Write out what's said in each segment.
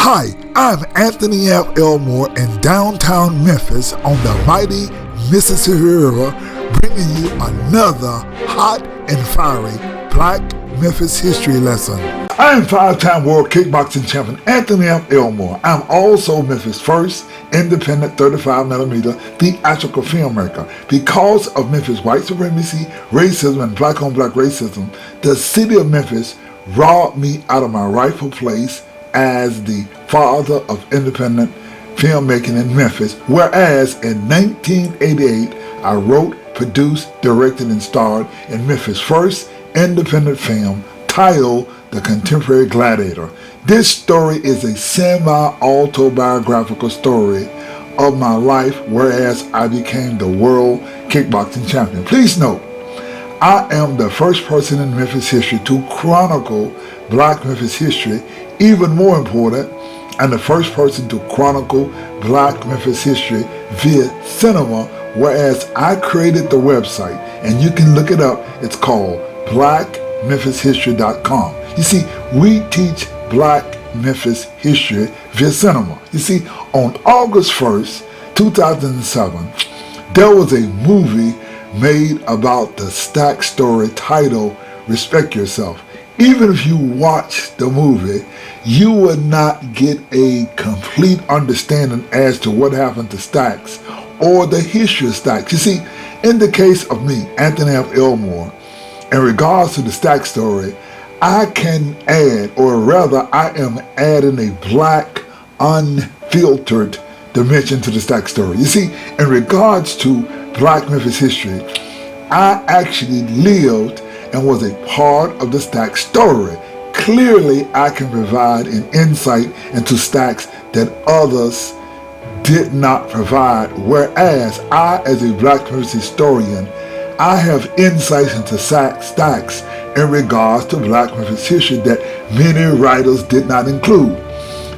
Hi, I'm Anthony F. Elmore in downtown Memphis on the mighty Mississippi River, bringing you another hot and fiery Black Memphis history lesson. I am five-time world kickboxing champion Anthony F. Elmore. I'm also Memphis' first independent 35mm theatrical filmmaker. Because of Memphis white supremacy, racism, and black-on-black racism, the city of Memphis robbed me out of my rightful place as the father of independent filmmaking in Memphis, whereas in 1988 I wrote, produced, directed, and starred in Memphis' first independent film titled The Contemporary Gladiator. This story is a semi-autobiographical story of my life, whereas I became the world kickboxing champion. Please note, I am the first person in Memphis history to chronicle Black Memphis history. Even more important, I'm the first person to chronicle Black Memphis history via cinema, whereas I created the website, and you can look it up. It's called blackmemphishistory.com. You see, we teach Black Memphis history via cinema. You see, on August 1st, 2007, there was a movie made about the StAX story titled Respect Yourself. Even if you watch the movie, you would not get a complete understanding as to what happened to StAX or the history of StAX. You see, in the case of me, Anthony F. Elmore, in regards to the StAX story, I can add, or rather I am adding a black, unfiltered dimension to the StAX story. You see, in regards to Black Memphis history, I actually lived and was a part of the StAX story. Clearly, I can provide an insight into StAX that others did not provide, whereas I, as a Black Memphis historian, I have insights into StAX in regards to Black Memphis history that many writers did not include.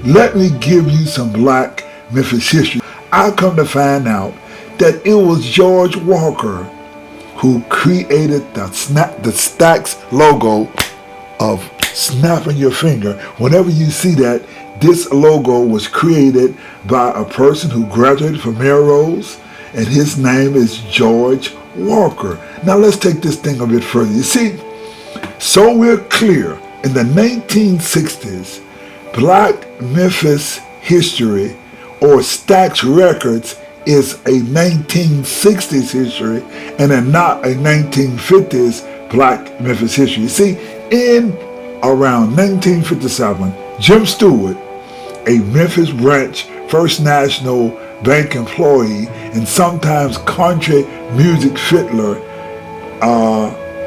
Let me give you some Black Memphis history. I come to find out that it was George Walker who created the StAX logo of snapping your finger. Whenever you see that, this logo was created by a person who graduated from Melrose, and his name is George Walker. Now let's take this thing a bit further. You see, so we're clear, in the 1960s, Black Memphis history, or StAX Records, is a 1960s history and not a 1950s Black Memphis history. You see, in around 1957, Jim Stewart, a Memphis branch First National Bank employee and sometimes country music fiddler,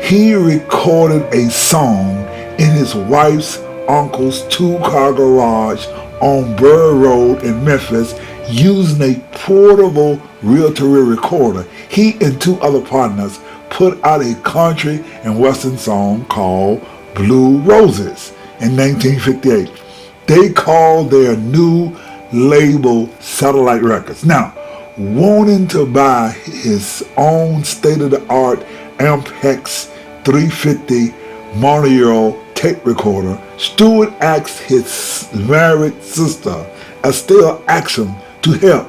he recorded a song in his wife's uncle's two-car garage on Burr Road in Memphis using a portable reel-to-reel recorder. He and two other partners put out a country and western song called Blue Roses in 1958. They called their new label Satellite Records. Now, wanting to buy his own state-of-the-art Ampex 350 mono tape recorder, Stewart asked his married sister, Estelle Axum, to help.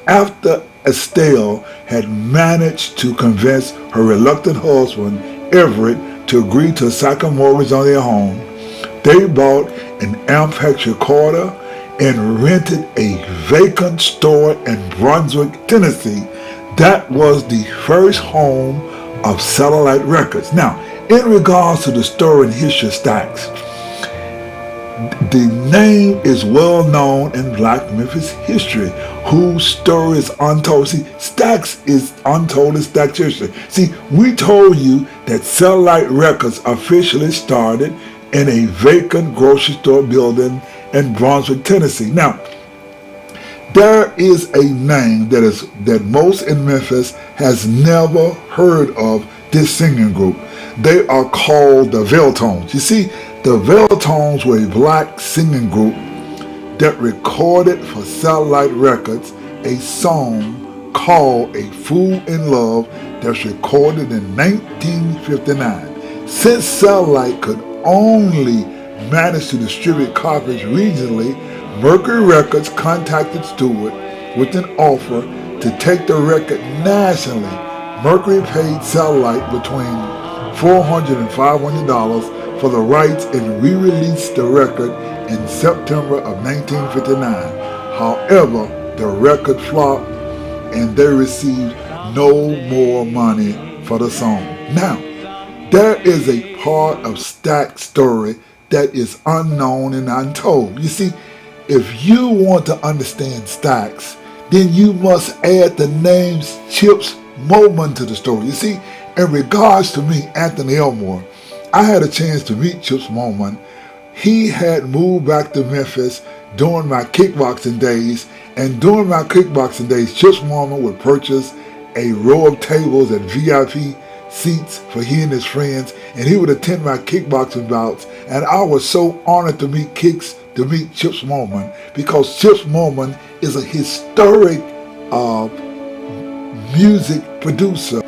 After Estelle had managed to convince her reluctant husband, Everett, to agree to a second mortgage on their home, they bought an Ampex recorder and rented a vacant store in Brunswick, Tennessee. That was the first home of Satellite Records. Now, in regards to the story and history of StAX, the name is well known in Black Memphis history, whose story is untold. See, StAX is untold in StAX history. See, we told you that Satellite Records officially started in a vacant grocery store building in Brunswick, Tennessee. Now, there is a name that most in Memphis has never heard of this singing group. They are called the Welltones. You see, the Welltones were a black singing group that recorded for Satellite Records a song called A Fool in Love that's recorded in 1959. Since Satellite could only manage to distribute copies regionally, Mercury Records contacted Stewart with an offer to take the record nationally. Mercury paid Satellite between $400 and $500 for the rights and re-released the record in September of 1959. However, the record flopped and they received no more money for the song. Now, there is a part of StAX story that is unknown and untold. You see, if you want to understand StAX, then you must add the names Chips Moman to the story. You see, in regards to me, Anthony Elmore, I had a chance to meet Chips Moman. He had moved back to Memphis during my kickboxing days, and during my kickboxing days, Chips Moman would purchase a row of tables and VIP seats for he and his friends, and he would attend my kickboxing bouts. And I was so honored to meet Chips Moman, because Chips Moman is a historic music producer.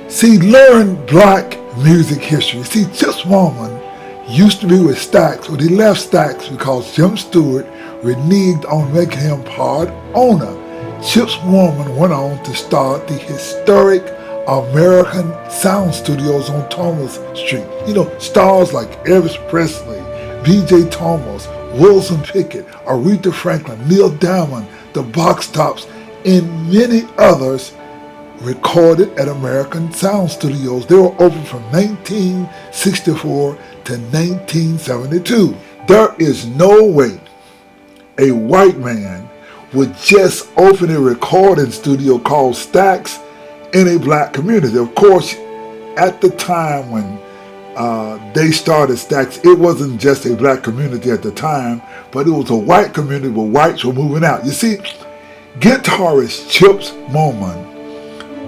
See, learn black music history. See, Chips Moman used to be with StAX, but he left StAX because Jim Stewart reneged on making him part owner. Chips Moman went on to start the historic American Sound Studios on Thomas Street. You know, stars like Elvis Presley, B.J. Thomas, Wilson Pickett, Aretha Franklin, Neil Diamond, the Box Tops, and many others recorded at American Sound Studios. They were open from 1964 to 1972. There is no way a white man would just open a recording studio called StAX in a black community. Of course, at the time when they started StAX, it wasn't just a black community at the time, but it was a white community where whites were moving out. You see, guitarist Chips Moman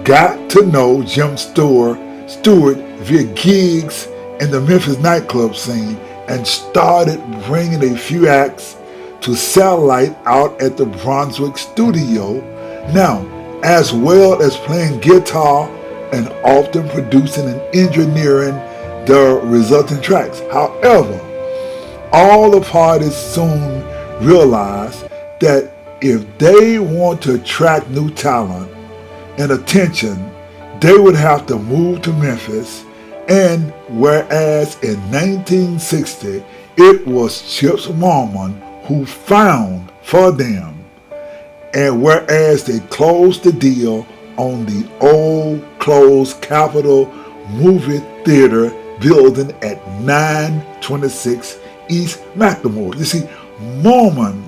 got to know Jim Stewart via gigs in the Memphis nightclub scene and started bringing a few acts to Satellite out at the Brunswick studio. Now, as well as playing guitar and often producing and engineering the resulting tracks. However, all the parties soon realized that if they want to attract new talent and attention, they would have to move to Memphis. And whereas in 1960, it was Chips Moman who found for them, and whereas they closed the deal on the old closed Capitol Movie Theater building at 926 East McLemore. You see, Moman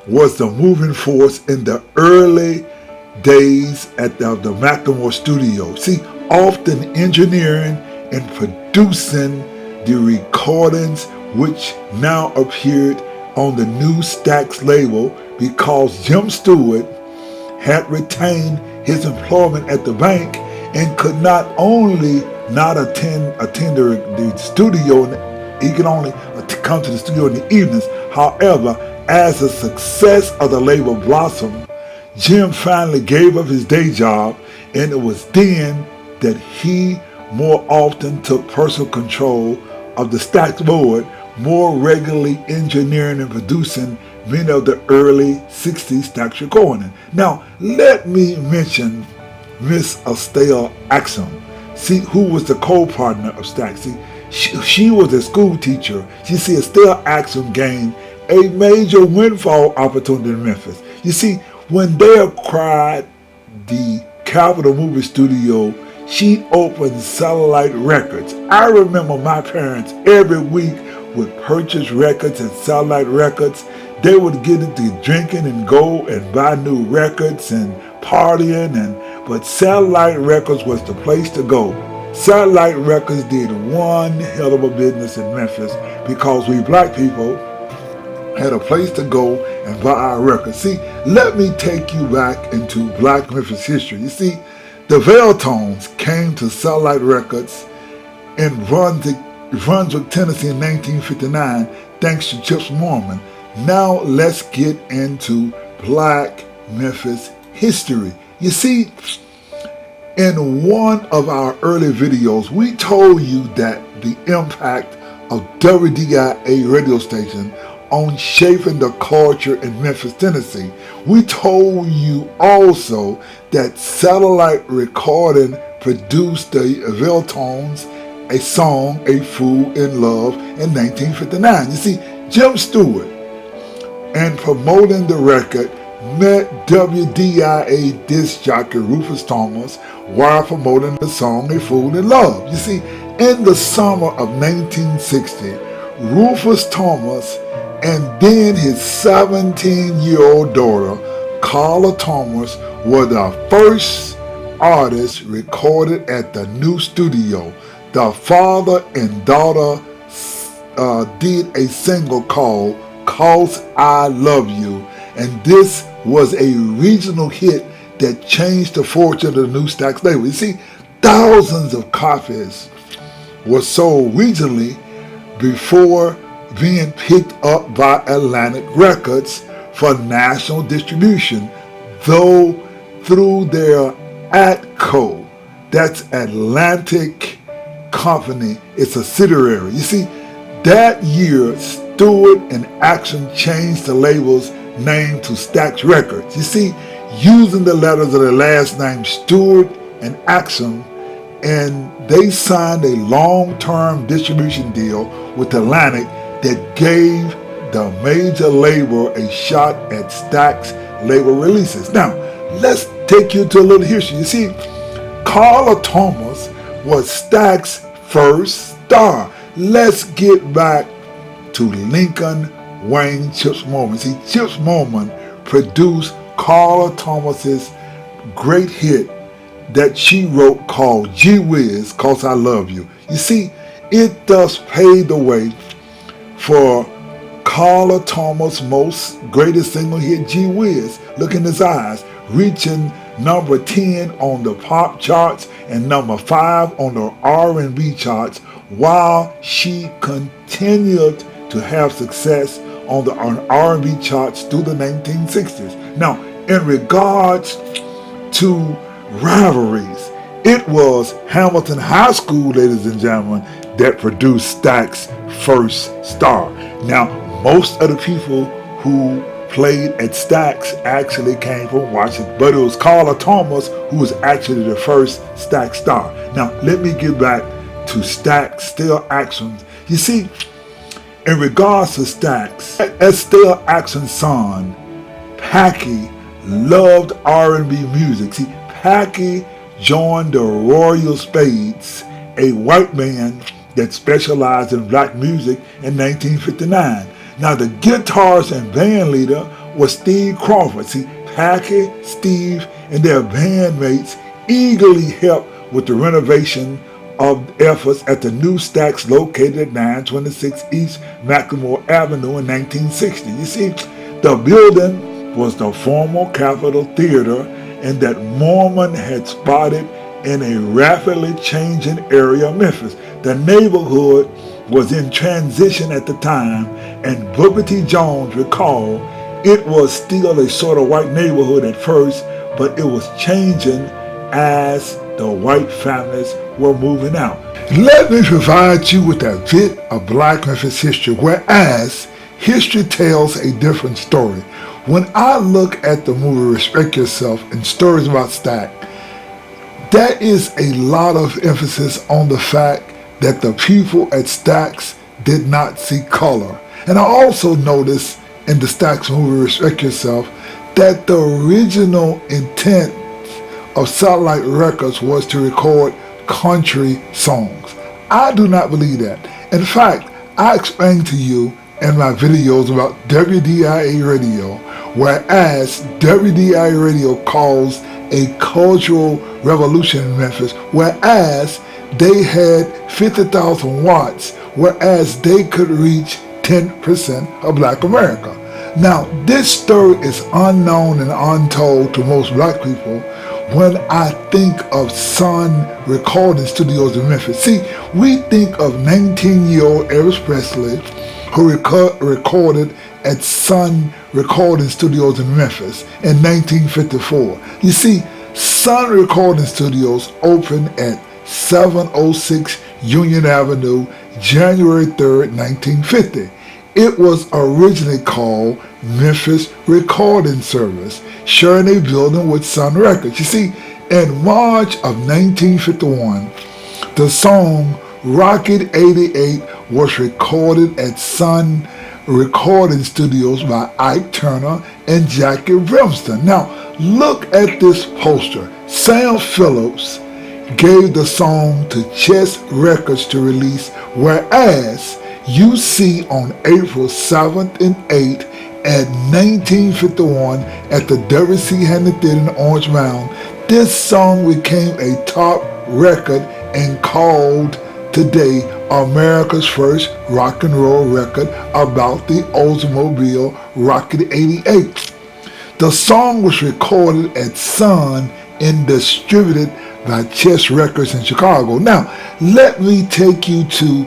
was the moving force in the early days at the McLemore studio. See, often engineering and producing the recordings which now appeared on the new StAX label, because Jim Stewart had retained his employment at the bank and could not only not attend the studio, he could only come to the studio in the evenings. However, as the success of the label blossomed, Jim finally gave up his day job, and it was then that he more often took personal control of the StAX board, more regularly engineering and producing many of the early 60s StAX recordings. Now, let me mention Miss Estelle Axum, who was the co-partner of StAX. She was a school teacher. Estelle Axum gained a major windfall opportunity in Memphis. You see, when they acquired the Capitol Movie Studio, she opened Satellite Records. I remember my parents every week would purchase records at Satellite Records. They would get into drinking and go and buy new records and partying, but Satellite Records was the place to go. Satellite Records did one hell of a business in Memphis because we black people had a place to go and buy our records. See, let me take you back into black Memphis history. You see, the Welltones came to Satellite Records in Brunswick, Tennessee in 1959, thanks to Chips Moman. Now let's get into black Memphis history. You see, in one of our early videos, we told you that the impact of WDIA radio station on shaping the culture in Memphis, Tennessee. We told you also that Satellite Recording produced the Welltones, a song, A Fool in Love, in 1959. You see, Jim Stewart, in promoting the record, met WDIA disc jockey Rufus Thomas while promoting the song A Fool in Love. You see, in the summer of 1960, Rufus Thomas and then his 17-year-old daughter, Carla Thomas, were the first artists recorded at the new studio. The father and daughter did a single called "'Cause I Love You," and this was a regional hit that changed the fortune of the new StAX label. You see, thousands of copies were sold regionally before being picked up by Atlantic Records for national distribution, though through their ATCO, that's Atlantic Company, it's a subsidiary. You see, that year, Stewart and Action changed the label's name to StAX Records. You see, using the letters of their last name, Stewart and Action, and they signed a long-term distribution deal with Atlantic that gave the major label a shot at StAX label releases. Now, let's take you to a little history. You see, Carla Thomas was StAX's first star. Let's get back to Lincoln Wayne Chips Moman. See, Chips Moman produced Carla Thomas's great hit that she wrote called Gee Whiz, 'Cause I Love You. You see, it thus paved the way for Carla Thomas' most greatest single hit, Gee Whiz, Look in His Eyes, reaching number 10 on the pop charts and number 5 on the R&B charts, while she continued to have success on the R&B charts through the 1960s. Now, in regards to rivalries, it was Hamilton High School, ladies and gentlemen, that produced StAX's first star. Now, most of the people who played at StAX actually came from Washington, but it was Carla Thomas who was actually the first StAX star. Now, let me get back to StAX Still Actions. You see, in regards to StAX, as Still Action's son, Packy loved R&B music. See, Packy joined the Royal Spades, a white band that specialized in black music, in 1959. Now, the guitarist and band leader was Steve Crawford. See, Packy, Steve, and their bandmates eagerly helped with the renovation of efforts at the new StAX located at 926 East McLemore Avenue in 1960. You see, the building was the former Capitol Theater, and that Mormon had spotted in a rapidly changing area of Memphis. The neighborhood was in transition at the time, and Booker T. Jones recalled it was still a sort of white neighborhood at first, but it was changing as the white families were moving out. Let me provide you with a bit of Black Memphis history, whereas history tells a different story. When I look at the movie Respect Yourself and stories about StAX, there is a lot of emphasis on the fact that the people at StAX did not see color. And I also noticed in the StAX movie Respect Yourself that the original intent of Satellite Records was to record country songs. I do not believe that. In fact, I explained to you in my videos about WDIA Radio, whereas WDIA Radio caused a cultural revolution in Memphis, whereas they had 50,000 watts, whereas they could reach 10% of Black America. Now, this story is unknown and untold to most black people when I think of Sun Recording Studios in Memphis. See, we think of 19-year-old Elvis Presley, who recorded at Sun Recording Studios in Memphis in 1954. You see, Sun Recording Studios opened at 706 Union Avenue, January 3rd, 1950. It was originally called Memphis Recording Service, sharing a building with Sun Records. You see, in March of 1951, the song Rocket 88 was recorded at Sun Recording Studios by Ike Turner and Jackie Brimston. Now, look at this poster. Sam Phillips gave the song to Chess Records to release, whereas you see on April 7th and 8th at 1951 at the W.C. Handy Theater in Orange Mound, this song became a top record and called today America's first rock and roll record about the Oldsmobile Rocket 88. The song was recorded at Sun and distributed by Chess Records in Chicago. Now, let me take you to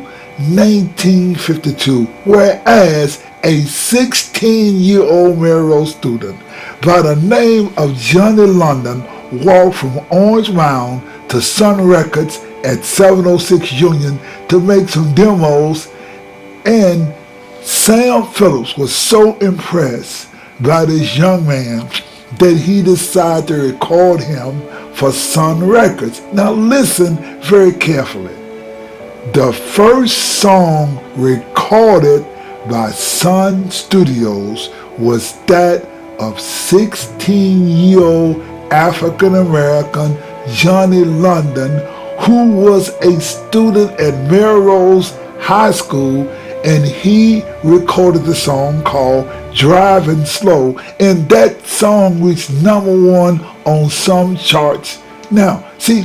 1952, whereas a 16-year-old Melrose student by the name of Johnny London walked from Orange Mound to Sun Records at 706 Union to make some demos, and Sam Phillips was so impressed by this young man that he decided to record him for Sun Records. Now listen very carefully. The first song recorded by Sun Studios was that of 16-year-old African American Johnny London, who was a student at Melrose High School, and he recorded the song called Driving Slow, and that song reached #1 on some charts. Now, see,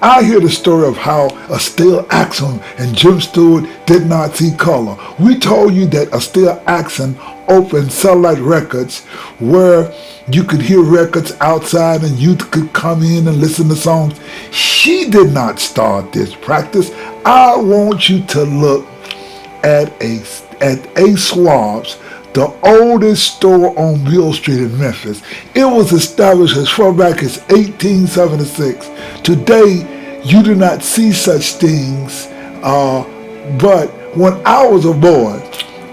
I hear the story of how StAX and Jim Stewart did not see color. We told you that StAX opened Satellite Records, where you could hear records outside and you could come in and listen to songs. She did not start this practice. I want you to look at A Swab's, the oldest store on Beale Street in Memphis. It was established as far back as 1876. Today, you do not see such things, but when I was a boy,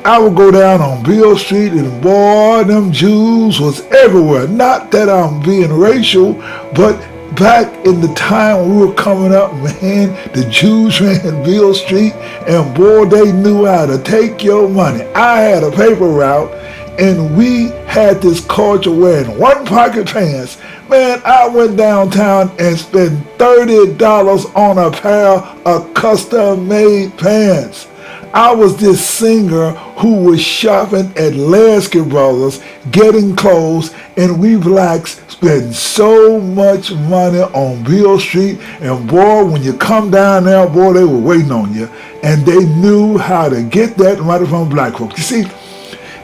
I would go down on Beale Street and boy, them Jews was everywhere. Not that I'm being racial, but back in the time we were coming up, man, the Jews ran Beale Street, and boy, they knew how to take your money. I had a paper route, and we had this culture wearing one pocket pants. Man, I went downtown and spent $30 on a pair of custom-made pants. I was this singer who was shopping at Lasky Brothers, getting clothes, and we blacks spend so much money on Beale Street, and boy, when you come down there, boy, they were waiting on you, and they knew how to get that money from black folks. You see,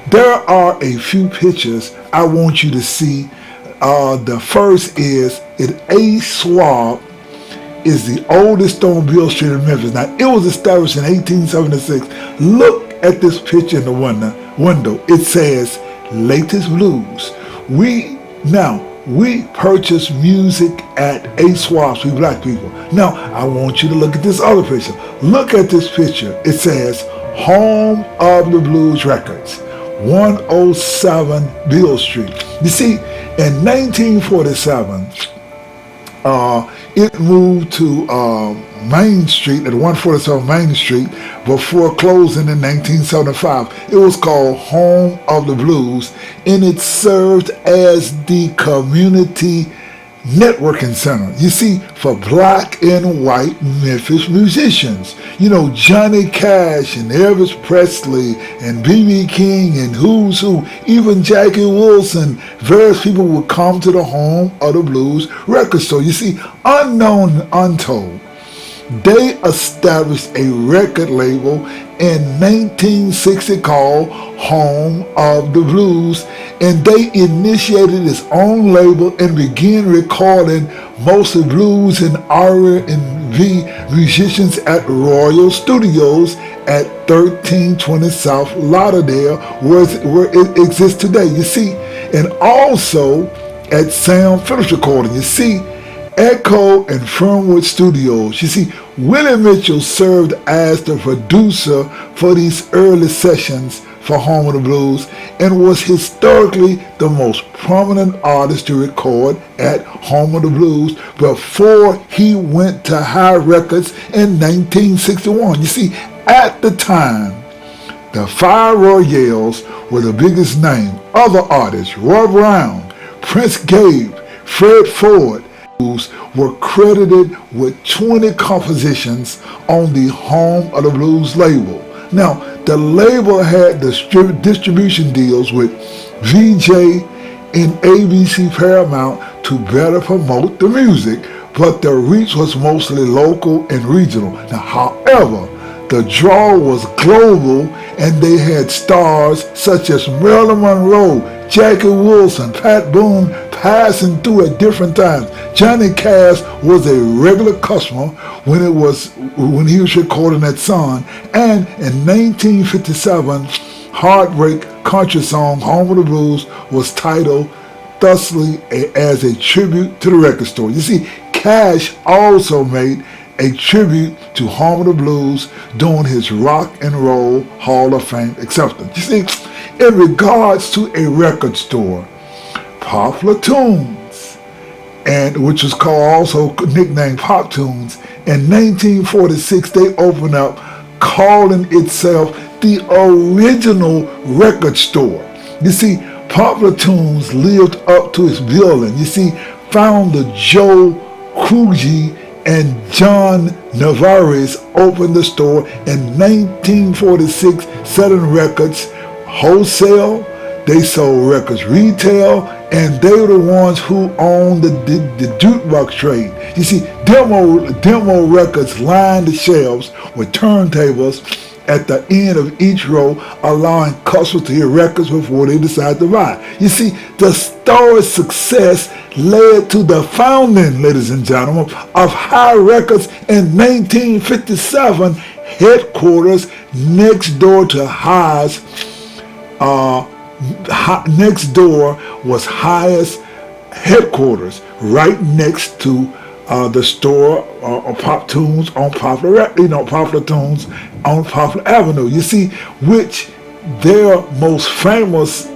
there are a few pictures I want you to see. The first is A Swab is the oldest store on Beale Street in Memphis. Now, it was established in 1876. Look at this picture in the window. It says, Latest Blues. We purchase music at A Swab's, we black people. Now, I want you to look at this other picture. Look at this picture. It says, Home of the Blues Records, 107 Beale Street. You see, in 1947, it moved to Main Street, at 147 Main Street, before closing in 1975. It was called Home of the Blues, and it served as the community networking center, you see, for black and white Memphis musicians. You know, Johnny Cash and Elvis Presley and B.B. King and who's who, even Jackie Wilson, various people would come to the Home of the Blues record store. You see, unknown and untold, they established a record label in 1960 called Home of the Blues, and they initiated its own label and began recording mostly blues and R&B musicians at Royal Studios at 1320 South Lauderdale, where it exists today. You see, and also at Sam Phillips Recording. You see, Echo and Fernwood Studios. You see, Willie Mitchell served as the producer for these early sessions for Home of the Blues and was historically the most prominent artist to record at Home of the Blues before he went to High Records in 1961. You see, at the time, the Fire Royales were the biggest name. Other artists, Roy Brown, Prince Gabe, Fred Ford, were credited with 20 compositions on the Home of the Blues label. Now, the label had distribution deals with VJ and ABC Paramount to better promote the music, but the reach was mostly local and regional. Now, however, the draw was global, and they had stars such as Marilyn Monroe, Jackie Wilson, Pat Boone passing through at different times. Johnny Cash was a regular customer when he was recording that song, and in 1957, Heartbreak country song Home of the Blues was titled thusly as a tribute to the record store. You see, Cash also made a tribute to Home of the Blues during his Rock and Roll Hall of Fame acceptance. You see, in regards to a record store, Popular Tunes, and which was called also nicknamed Pop Tunes, in 1946 they opened up, calling itself the original record store. You see, Popular Tunes lived up to its billing. You see, founder Joe Krugy and John Navarez opened the store in 1946, selling records wholesale. They sold records retail, and they were the ones who owned the jukebox trade. You see, demo records lined the shelves with turntables at the end of each row, allowing customers to hear records before they decide to buy. You see, the store's success led to the founding, ladies and gentlemen, of High Records in 1957, headquarters next door to High's. Next door was High's headquarters, right next to the store Pop Tunes on Popular Tunes on Popular Avenue. You see, which their most famous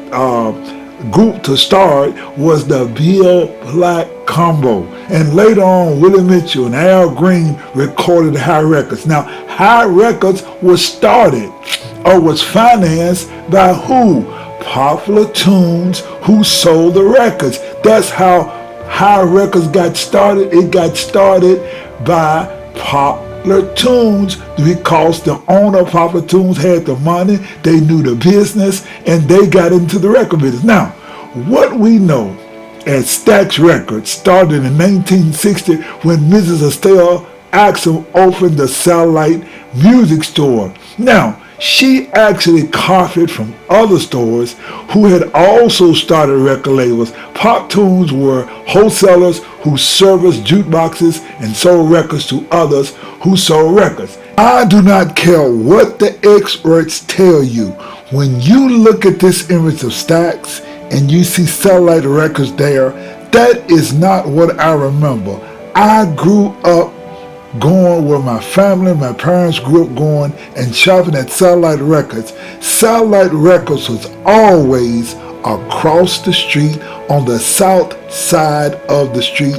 group to start was the Bill Black Combo, and later on Willie Mitchell and Al Green recorded High Records. Now, High Records was started or was financed by who? Popular Tunes, who sold the records. That's how High Records got started. It got started by Popular Tunes because the owner of Popular Tunes had the money, they knew the business, and they got into the record business. Now, what we know at StAX Records started in 1960 when Mrs. Estelle Axel opened the Satellite Music Store. Now, she actually copied from other stores who had also started record labels. Pop Tunes were wholesalers who serviced jukeboxes and sold records to others who sold records. I do not care what the experts tell you. When you look at this image of StAX and you see Satellite Records there, that is not what I remember. I grew up going where my family, my parents grew up going and shopping at Satellite Records. Satellite Records was always across the street on the south side of the street.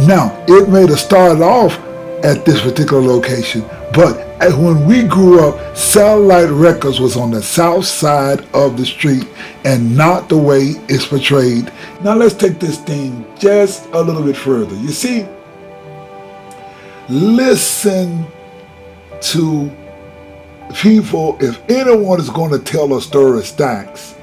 Now, it may have started off at this particular location, but when we grew up, Satellite Records was on the south side of the street and not the way it's portrayed. Now, let's take this thing just a little bit further. You see, listen to people. If anyone is going to tell a story of StAX,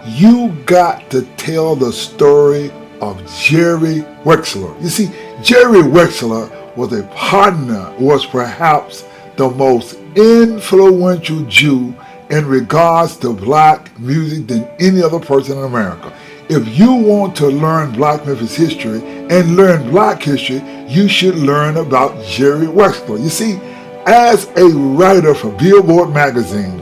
you got to tell the story of Jerry Wexler. You see, Jerry Wexler was perhaps the most influential Jew in regards to black music than any other person in America. If you want to learn Black Memphis history and learn black history, you should learn about Jerry Wexler. You see, as a writer for Billboard magazine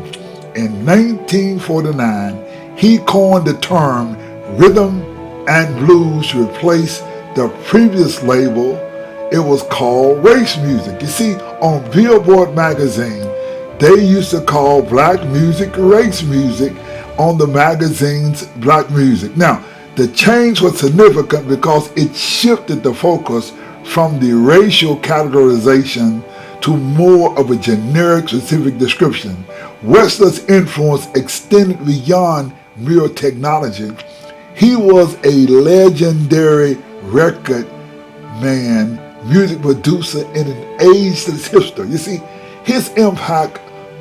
in 1949, he coined the term rhythm and blues to replace the previous label. It was called race music. You see, on Billboard magazine, they used to call black music race music. on the magazine's black music. Now, the change was significant because it shifted the focus from the racial categorization to more of a generic specific description. Wessler's influence extended beyond mere technology. He was a legendary record man, music producer in an ageless history. You see, his impact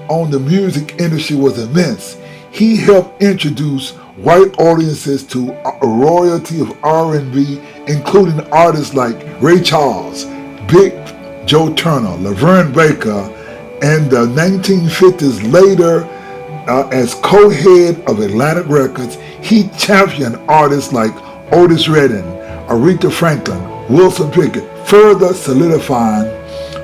on the music industry was immense. He helped introduce white audiences to a royalty of R&B, including artists like Ray Charles, Big Joe Turner, Laverne Baker, and the 1950s later as co-head of Atlantic Records. He championed artists like Otis Redding, Aretha Franklin, Wilson Pickett, further solidifying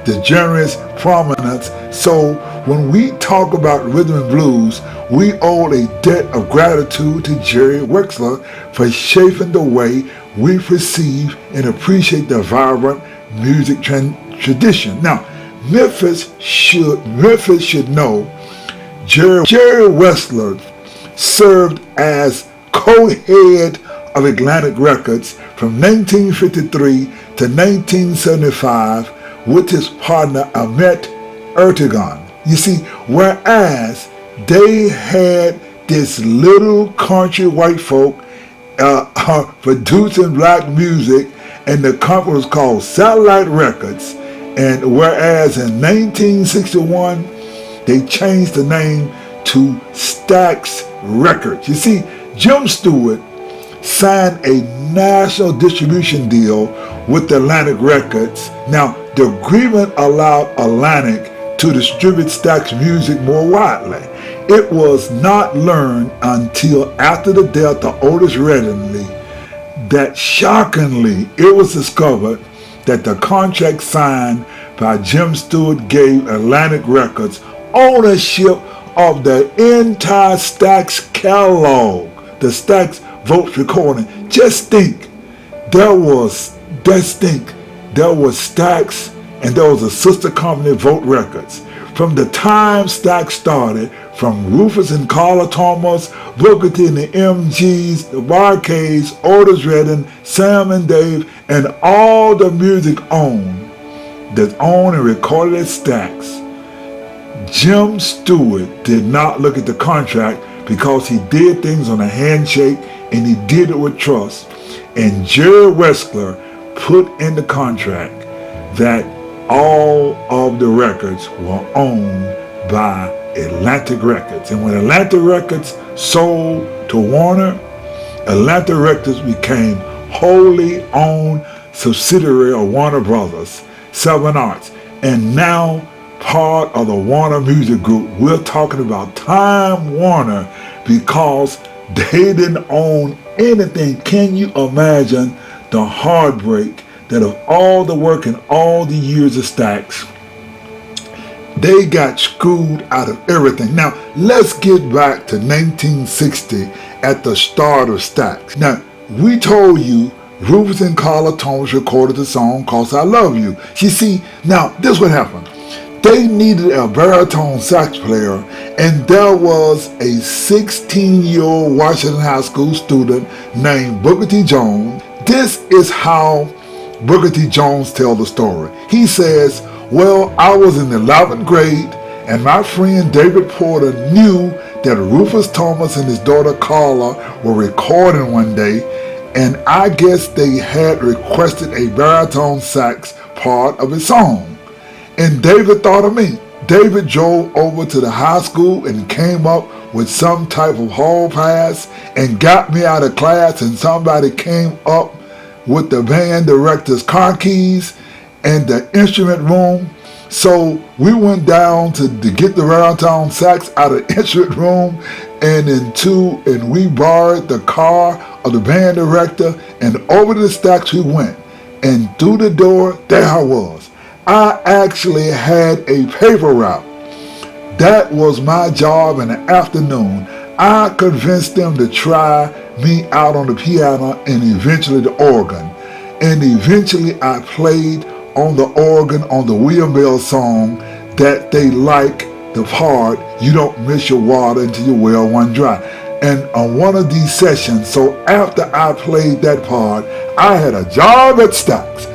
the genre's prominence. So when we talk about rhythm and blues, we owe a debt of gratitude to Jerry Wexler for shaping the way we perceive and appreciate the vibrant music tradition. Now, Memphis should know Jerry Wexler served as co-head of Atlantic Records from 1953 to 1975 with his partner Ahmet Ertegun. You see, whereas they had this little country white folk producing black music, and the company was called Satellite Records, and whereas in 1961 they changed the name to StAX Records. You see, Jim Stewart signed a national distribution deal with Atlantic Records. Now, the agreement allowed Atlantic to distribute StAX music more widely. It was not learned until after the death of Otis Redding that shockingly it was discovered that the contract signed by Jim Stewart gave Atlantic Records ownership of the entire StAX catalog, the StAX Votes recording. Just think, there was StAX, and there was a sister company, Vote Records. From the time StAX started, from Rufus and Carla Thomas, Booker T and the MGs, the Barcades, Otis Redding, Sam and Dave, and all the music that's owned and recorded at StAX, Jim Stewart did not look at the contract because he did things on a handshake and he did it with trust. And Jerry Wexler put in the contract that all of the records were owned by Atlantic Records. And when Atlantic Records sold to Warner, Atlantic Records became wholly owned subsidiary of Warner Brothers, Seven Arts, and now part of the Warner Music Group. We're talking about Time Warner because they didn't own anything. Can you imagine the heartbreak that of all the work and all the years of StAX, they got screwed out of everything. Now, let's get back to 1960 at the start of StAX. Now, we told you Rufus and Carla Thomas recorded the song "Cause I Love You." You see, now this what happened. They needed a baritone sax player, and there was a 16-year-old Washington High School student named Booker T. Jones. This is how Booker T. Jones tells the story. He says, "Well, I was in the 11th grade, and my friend David Porter knew that Rufus Thomas and his daughter Carla were recording one day, and I guess they had requested a baritone sax part of a song. And David thought of me. David drove over to the high school and came up with some type of hall pass and got me out of class, and somebody came up with the band director's car keys and the instrument room. So we went down to get the baritone sax out of the instrument room, and we borrowed the car of the band director, and over to the StAX we went. And through the door, there I was. I actually had a paper route. That was my job in the afternoon. I convinced them to try me out on the piano and eventually the organ. And eventually I played on the organ on the William Bell song that they like, the part, "You don't miss your water until your well run dry." and on one of these sessions. So after I played that part, I had a job at StAX.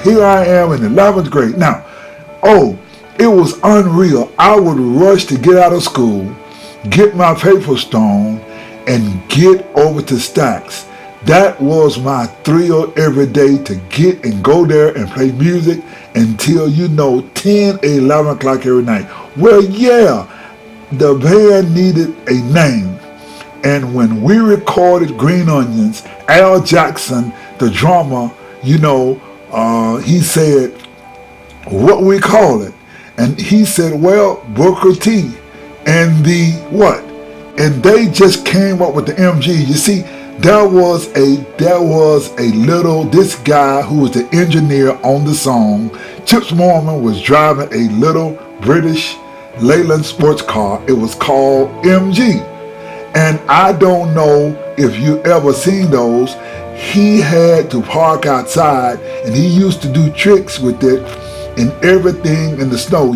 Here I am in 11th grade. Now, it was unreal. I would rush to get out of school, get my paper stone, and get over to StAX. That was my thrill every day, to get and go there and play music until 10, 11 o'clock every night. Well, yeah, the band needed a name. And when we recorded Green Onions, Al Jackson, the drummer, he said, what we call it? And he said, well, Booker T and the what? And they just came up with the MG. You see, there was this guy who was the engineer on the song. Chips Moorman was driving a little British Leyland sports car. It was called MG. And I don't know if you ever seen those. He had to park outside, and he used to do tricks with it and everything in the snow,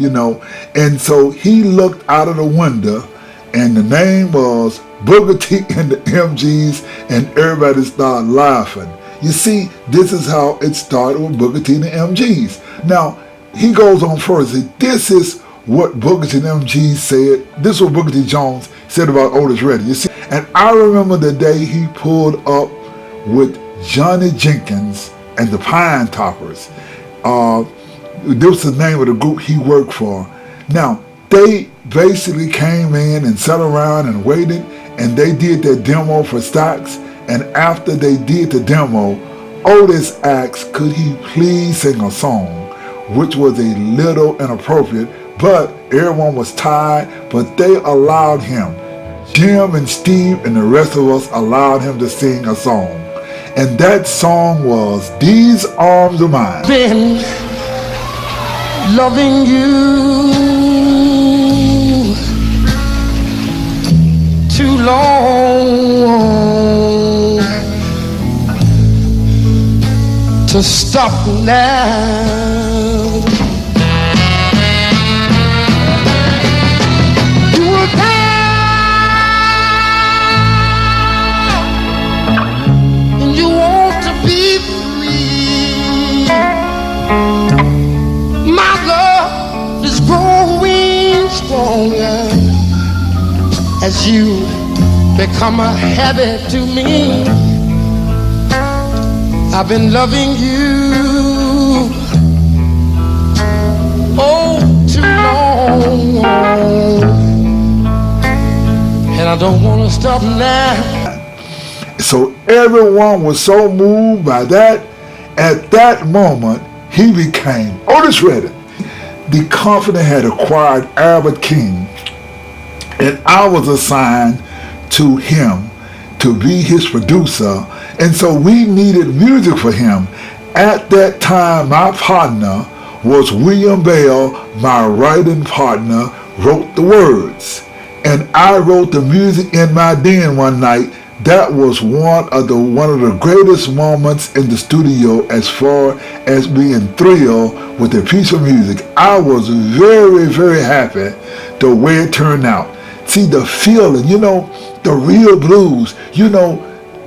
And so he looked out of the window, and the name was Booker T and the MGs, and everybody started laughing. You see, this is how it started with Booker T and the MGs. Now, he goes on further. This is what Booker T and the MGs said. This is what Booker T Jones said about Otis Redding. You see, and I remember the day he pulled up with Johnny Jenkins and the Pine Toppers. This was the name of the group he worked for. Now, they basically came in and sat around and waited, and they did their demo for StAX. And after they did the demo, Otis asked, could he please sing a song, which was a little inappropriate, but everyone was tired, but they allowed him. Jim and Steve and the rest of us allowed him to sing a song. And that song was These Arms Are Mine. Been loving you too long to stop now. You were down and you want to be free. My love is growing stronger as you become a habit to me. I've been loving you too long, and I don't want to stop now. So everyone was so moved by that. At that moment, he became Otis Redding. The company had acquired Albert King, and I was assigned to him to be his producer, and so we needed music for him. At that time, my partner was William Bell. My writing partner wrote the words, and I wrote the music in my den one night. That was one of the greatest moments in the studio as far as being thrilled with the piece of music. I was very, very happy the way it turned out. See, the feeling, the real blues,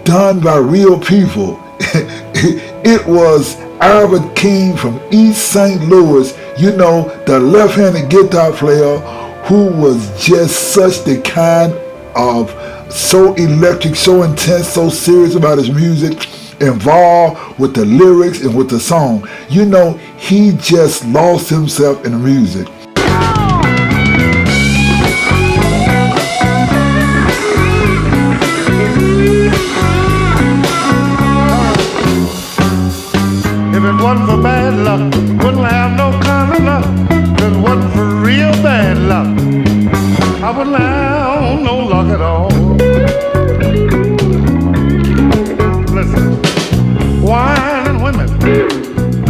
done by real people. It was Albert King from East St. Louis, the left-handed guitar player who was just such the kind of so electric, so intense, so serious about his music, involved with the lyrics and with the song. He just lost himself in the music. If it wasn't for bad luck, wouldn't have no kind of luck. If it wasn't for real bad luck, I wouldn't have no luck at all. Listen, wine and women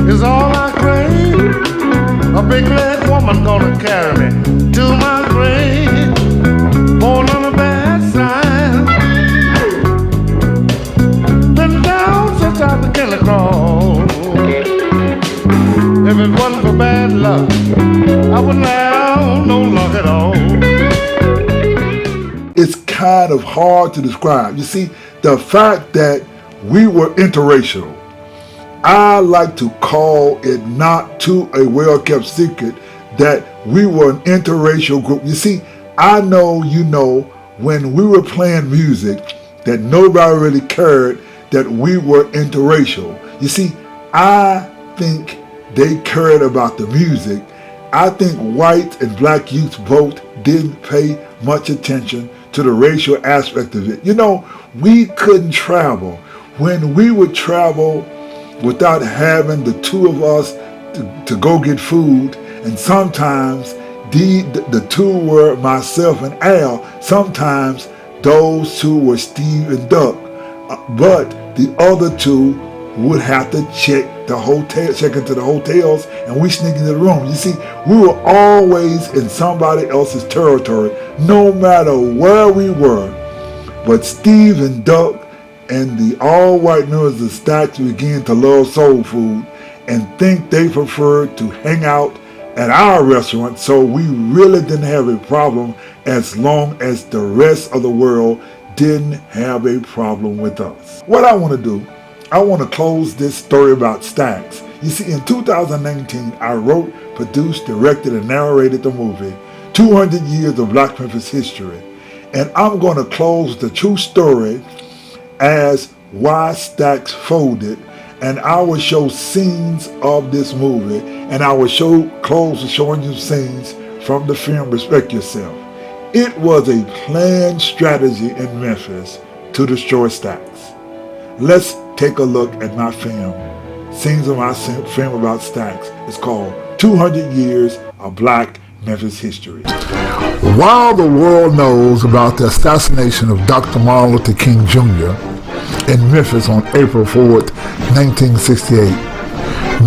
is all I crave. A big red woman gonna carry me to my grave. Born on a bad side, been down since I began to crawl. If it wasn't for bad luck, I wouldn't have no luck at all. It's kind of hard to describe. You see, the fact that we were interracial, I like to call it not too a well-kept secret that we were an interracial group. You see, I know you know when we were playing music that nobody really cared that we were interracial. You see, I think they cared about the music. I think white and black youth both didn't pay much attention to the racial aspect of it. You know, we couldn't travel. When we would travel without having the two of us to go get food, and sometimes the two were myself and Al. Sometimes those two were Steve and Duck, but the other two would have to check into the hotels, and we sneak into the room. You see, we were always in somebody else's territory, no matter where we were. But Steve and Duck and the all-white members of StAX began to love soul food and think they preferred to hang out at our restaurant, so we really didn't have a problem as long as the rest of the world didn't have a problem with us. What I want to do, I want to close this story about StAX. You see, in 2019, I wrote, produced, directed, and narrated the movie 200 Years of Black Memphis History. And I'm going to close the true story as why StAX folded, and I will show scenes of this movie, and I will close with showing you scenes from the film Respect Yourself. It was a planned strategy in Memphis to destroy StAX. Let's take a look at my film, scenes of my film about StAX. It's called 200 Years of Black Memphis History. While the world knows about the assassination of Dr. Martin Luther King Jr. in Memphis on April 4th, 1968,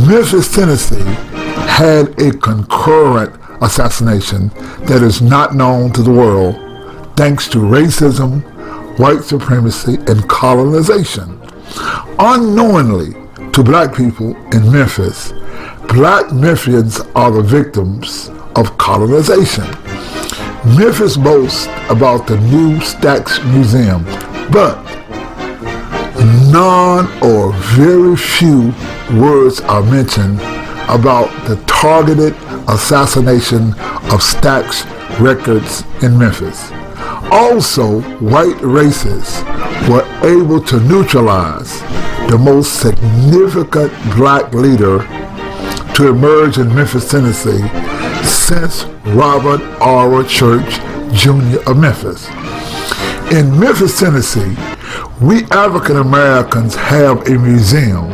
Memphis, Tennessee had a concurrent assassination that is not known to the world thanks to racism, white supremacy, and colonization. Unknowingly to black people in Memphis, black Memphians are the victims of colonization. Memphis boasts about the new StAX Museum, but none or very few words are mentioned about the targeted assassination of StAX Records in Memphis. Also, white racists were able to neutralize the most significant black leader to emerge in Memphis, Tennessee since Robert R. Church Jr. of Memphis. In Memphis, Tennessee, we African Americans have a museum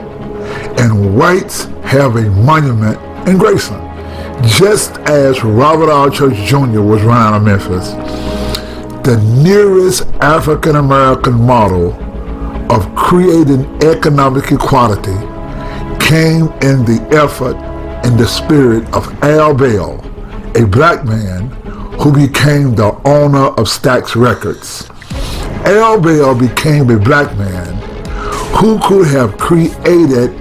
and whites have a monument in Graceland. Just as Robert R. Church Jr. was run out of Memphis, the nearest African American model of creating economic equality came in the effort and the spirit of Al Bell, a black man who became the owner of StAX Records. Al Bell became a black man who could have created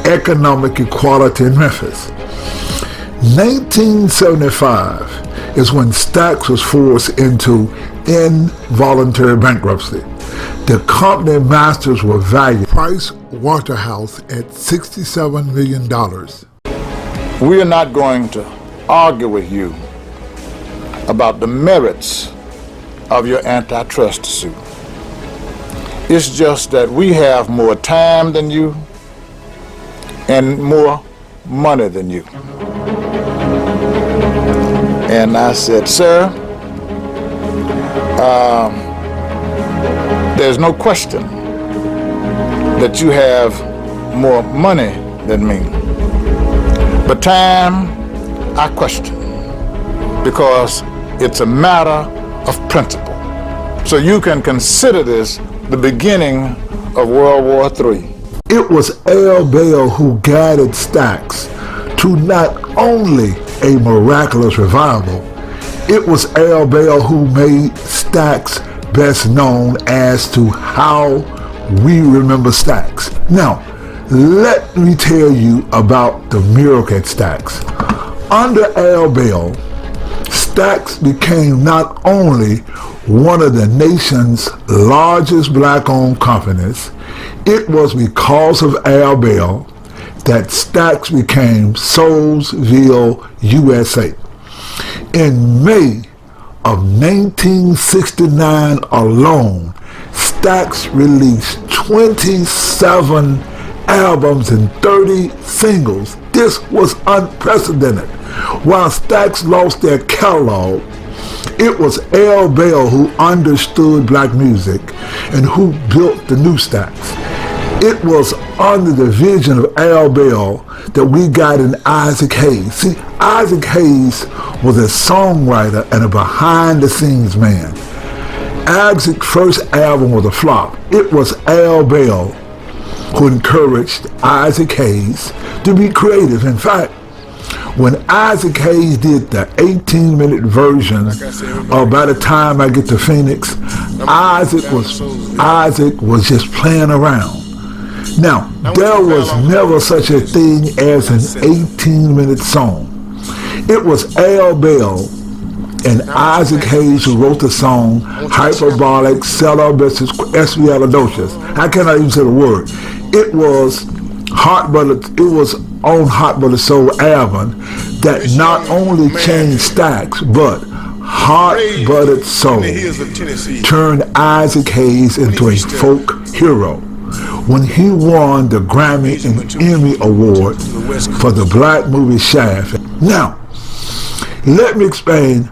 economic equality in Memphis. 1975 is when StAX was forced into involuntary bankruptcy. The company masters were valued Price Waterhouse at $67 million. We are not going to argue with you about the merits of your antitrust suit. It's just that we have more time than you and more money than you. And I said, sir, there's no question that you have more money than me. But time, I question, because it's a matter of principle. So you can consider this the beginning of World War III. It was Al Bell who guided StAX to not only a miraculous revival, it was Al Bell who made StAX best known as to how we remember StAX. Now, let me tell you about the miracle at StAX. Under Al Bell, StAX became not only one of the nation's largest black-owned companies, it was because of Al Bell that StAX became Soulsville, USA. In May of 1969 alone, StAX released 27 albums and 30 singles. This was unprecedented. While StAX lost their catalog, it was Al Bell who understood black music and who built the new StAX. It was under the vision of Al Bell that we got in Isaac Hayes. See, Isaac Hayes was a songwriter and a behind-the-scenes man. Isaac's first album was a flop. It was Al Bell who encouraged Isaac Hayes to be creative. In fact, when Isaac Hayes did the 18-minute version of By the Time I Get to Phoenix, Isaac was just playing around. Now, there was never such a thing as an 18-minute song. It was Al Bell and Isaac Hayes who wrote the song Hyperbolic Espialidocious. I cannot even say the word. It was on Hot Butter Soul album that not only changed StAX, but Hot Buttered Soul turned Isaac Hayes into a folk hero when he won the Grammy and Emmy Award for the black movie Shaft. Now, let me explain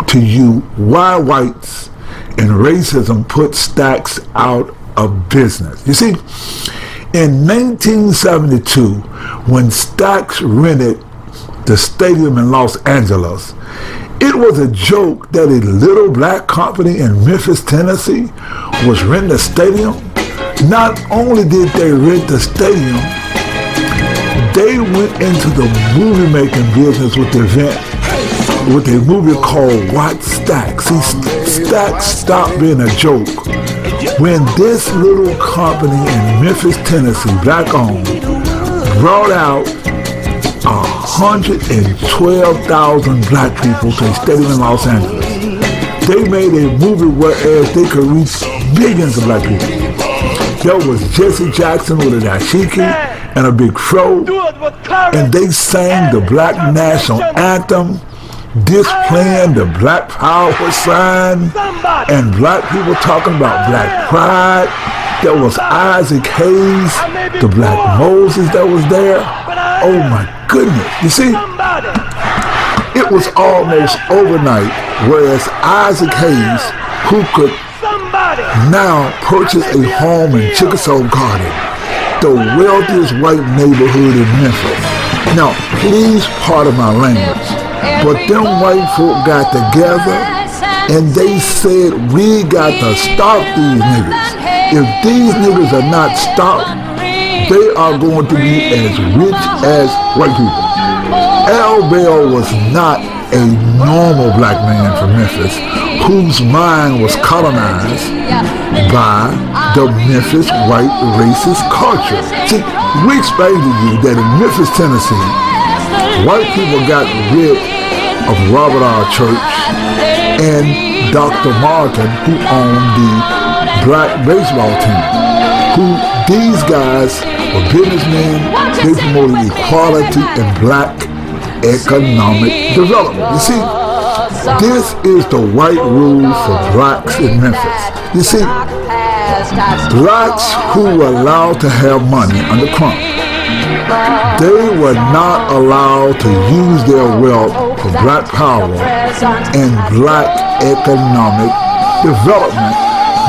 to you why whites and racism put StAX out of business. You see, in 1972, when StAX rented the stadium in Los Angeles, it was a joke that a little black company in Memphis, Tennessee was renting a stadium. Not only did they rent the stadium, they went into the movie making business with a movie called What's StAX? See, StAX stopped being a joke when this little company in Memphis, Tennessee, black owned, brought out 112,000 black people to a stadium in Los Angeles. They made a movie whereas they could reach millions of black people. There was Jesse Jackson with a dashiki and a big fro, and they sang the black national anthem, displaying the black power sign, and black people talking about black pride. There was Isaac Hayes, the black Moses that was there. Oh my goodness. You see, it was almost overnight, whereas Isaac Hayes, who could now purchase a home in Chickasaw Garden, the wealthiest white neighborhood in Memphis. Now, please pardon my language, but them white folk got together and they said, we got to stop these niggas. If these niggas are not stopped, they are going to be as rich as white people. Al Bell was not a normal black man from Memphis whose mind was colonized by the Memphis white racist culture. See, we explained to you that in Memphis, Tennessee, white people got rid of Robert R. Church and Dr. Martin, who owned the black baseball team, these guys were businessmen. They promoted equality and black economic development. You see, this is the white rule for blacks in Memphis. You see, blacks who were allowed to have money under Crump, they were not allowed to use their wealth for black power and black economic development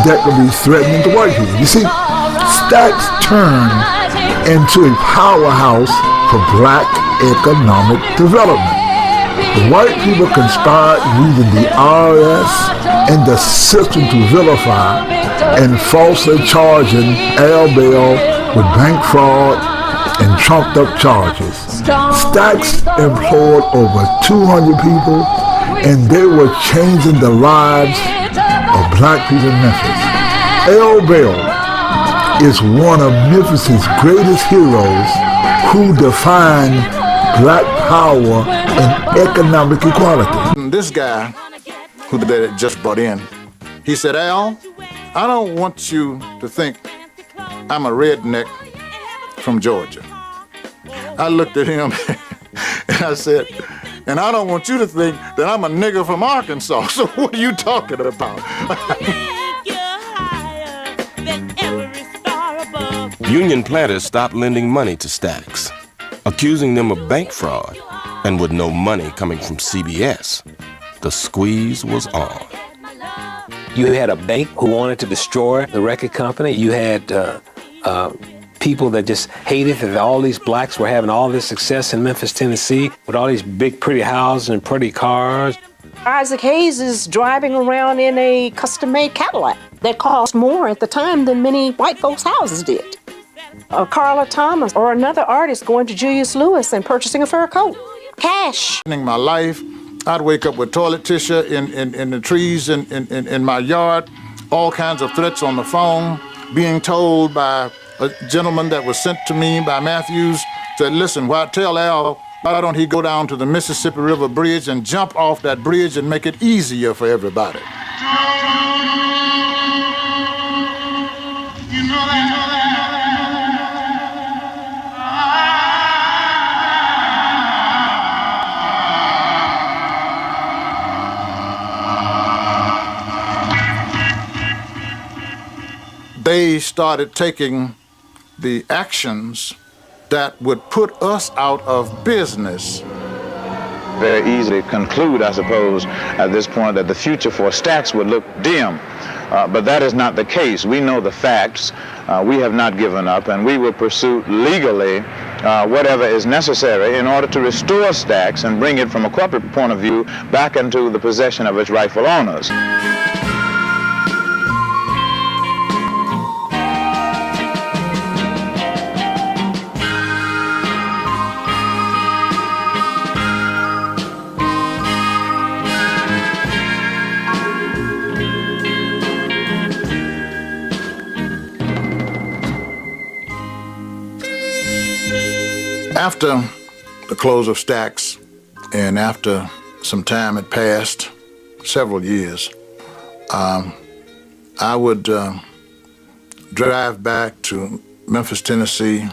that would be threatening to white people. You see, StAX turned into a powerhouse for black economic development. The white people conspired using the IRS and the system to vilify and falsely charging Al Bell with bank fraud and trumped up charges. StAX employed over 200 people and they were changing the lives of black people in Memphis. Al Bell is one of Memphis's greatest heroes who defined black power and economic equality. And this guy, who they had just brought in, he said, Al, I don't want you to think I'm a redneck from Georgia. I looked at him and I said, and I don't want you to think that I'm a nigger from Arkansas. So what are you talking about? Union planters stopped lending money to StAX, accusing them of bank fraud, and with no money coming from CBS, the squeeze was on. You had a bank who wanted to destroy the record company. You had people that just hated that all these blacks were having all this success in Memphis, Tennessee, with all these big, pretty houses and pretty cars. Isaac Hayes is driving around in a custom-made Cadillac that cost more at the time than many white folks' houses did. Carla Thomas or another artist going to Julius Lewis and purchasing a fur coat. Cash. In my life, I'd wake up with toilet tissue in the trees in my yard, all kinds of threats on the phone, being told by a gentleman that was sent to me by Matthews, said, listen, tell Al, why don't he go down to the Mississippi River Bridge and jump off that bridge and make it easier for everybody. They started taking the actions that would put us out of business. Very easily conclude, I suppose, at this point that the future for StAX would look dim. But that is not the case. We know the facts. We have not given up, and we will pursue legally whatever is necessary in order to restore StAX and bring it from a corporate point of view back into the possession of its rightful owners. After the close of StAX, and after some time had passed, several years, I would drive back to Memphis, Tennessee,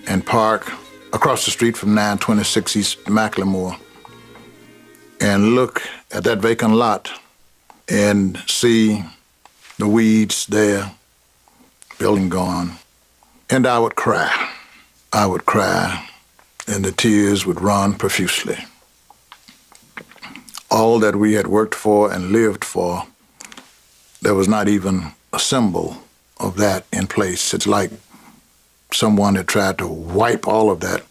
and park across the street from 926 East McLemore and look at that vacant lot and see the weeds there, building gone, and I would cry. I would cry, and the tears would run profusely. All that we had worked for and lived for, there was not even a symbol of that in place. It's like someone had tried to wipe all of that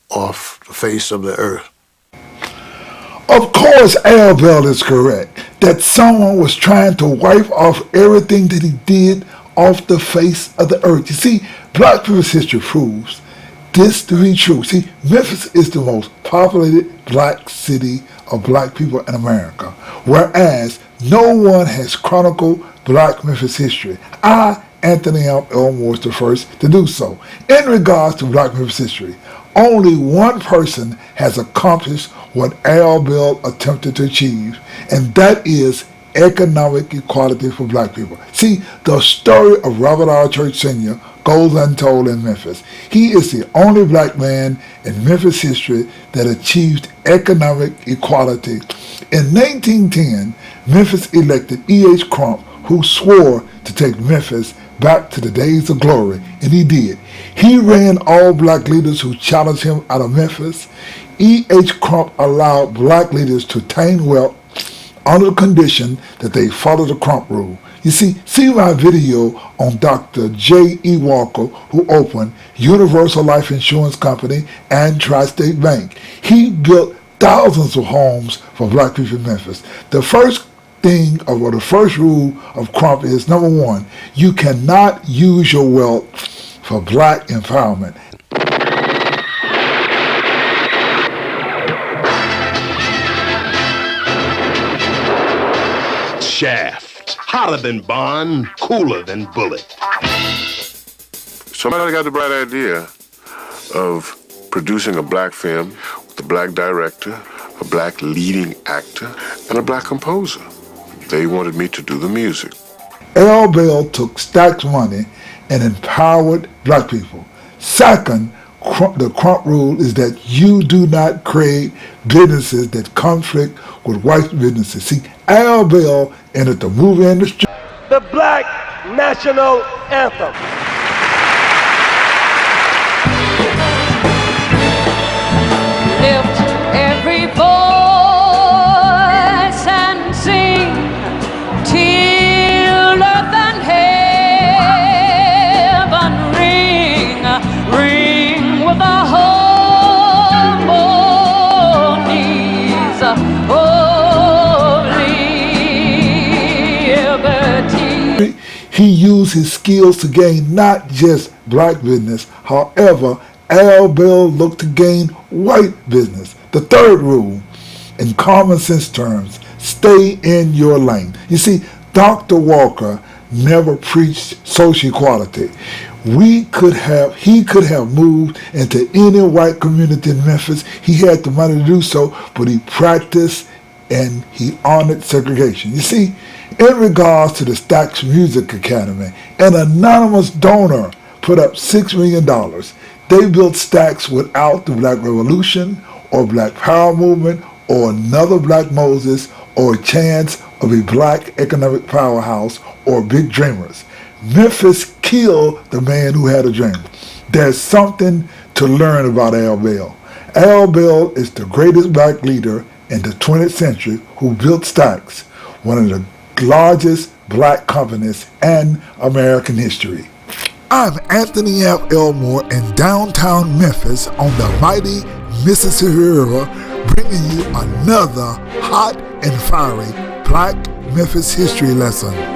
off the face of the earth. Of course, Al Bell is correct that someone was trying to wipe off everything that he did off the face of the earth. You see, Black people's history proves this to be true. See, Memphis is the most populated black city of black people in America, whereas no one has chronicled Black Memphis history. I, Anthony M. Elmore, was the first to do so. In regards to Black Memphis history, only one person has accomplished what Al Bell attempted to achieve, and that is economic equality for black people. See, the story of Robert R. Church Sr. goes untold in Memphis. He is the only black man in Memphis history that achieved economic equality. In 1910, Memphis elected E.H. Crump, who swore to take Memphis back to the days of glory, and he did. He ran all black leaders who challenged him out of Memphis. E.H. Crump allowed black leaders to attain wealth under the condition that they follow the Crump rule. You see my video on Dr. J.E. Walker, who opened Universal Life Insurance Company and Tri-State Bank. He built thousands of homes for black people in Memphis. The first thing, or the first rule of Crump is, number one, you cannot use your wealth for black empowerment. Shaft. Hotter than Bond, cooler than Bullet. Somebody got the bright idea of producing a black film with a black director, a black leading actor, and a black composer. They wanted me to do the music. L. Bell took StAX money and empowered black people. Second, the Crump rule is that you do not create businesses that conflict with white businesses. See, Al Bell entered the movie industry. The Black National Anthem. Lift every voice and sing till earth and heaven ring with the harmonies of liberty. He used his skills to gain not just black business. However, Al Bell looked to gain white business. The third rule, in common sense terms, stay in your lane. You see, Dr. Walker never preached social equality. He could have moved into any white community in Memphis. He had the money to do so, but he practiced and he honored segregation. You see, in regards to the StAX Music Academy, an anonymous donor put up $6 million. They built StAX without the Black Revolution or Black Power movement or another Black Moses or a chance of a black economic powerhouse or big dreamers. Memphis killed the man who had a dream. There's something to learn about Al Bell. Al Bell is the greatest black leader in the 20th century who built StAX, one of the largest black companies in American history. I'm Anthony F. Elmore in downtown Memphis on the mighty Mississippi River, bringing you another hot and fiery Black Memphis history lesson.